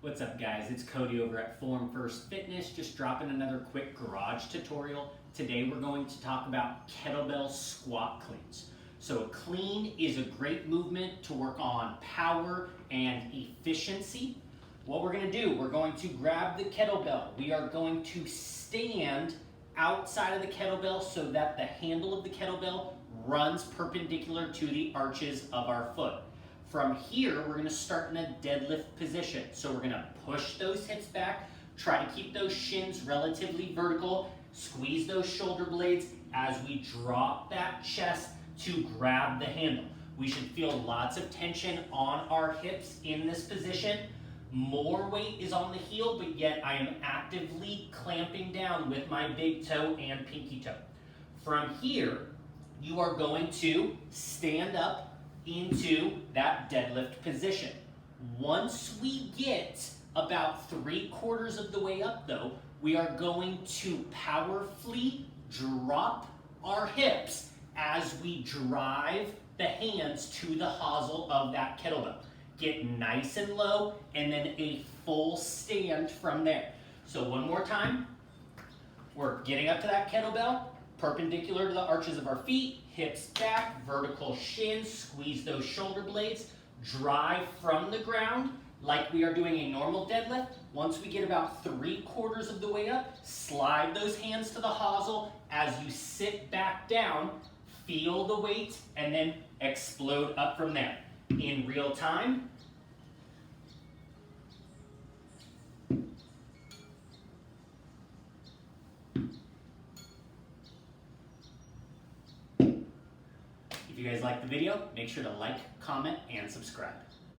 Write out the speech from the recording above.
What's up guys, it's Cody over at Form First Fitness, just dropping another quick garage tutorial. Today we're going to talk about kettlebell squat cleans. So a clean is a great movement to work on power and efficiency. What we're going to do, we're going to grab the kettlebell. We are going to stand outside of the kettlebell so that the handle of the kettlebell runs perpendicular to the arches of our foot. From here, we're going to start in a deadlift position. So we're going to push those hips back, try to keep those shins relatively vertical, squeeze those shoulder blades as we drop that chest to grab the handle. We should feel lots of tension on our hips in this position. More weight is on the heel, but yet I am actively clamping down with my big toe and pinky toe. From here, you are going to stand up into that deadlift position. Once we get about 3/4 of the way up though, we are going to powerfully drop our hips as we drive the hands to the hosel of that kettlebell. Get nice and low and then a full stand from there. So one more time, we're getting up to that kettlebell, perpendicular to the arches of our feet, hips back, vertical shins, squeeze those shoulder blades, drive from the ground like we are doing a normal deadlift. Once we get about 3/4 of the way up, slide those hands to the hosel. As you sit back down, feel the weight and then explode up from there. In real time, if you guys like the video, make sure to like, comment, and subscribe.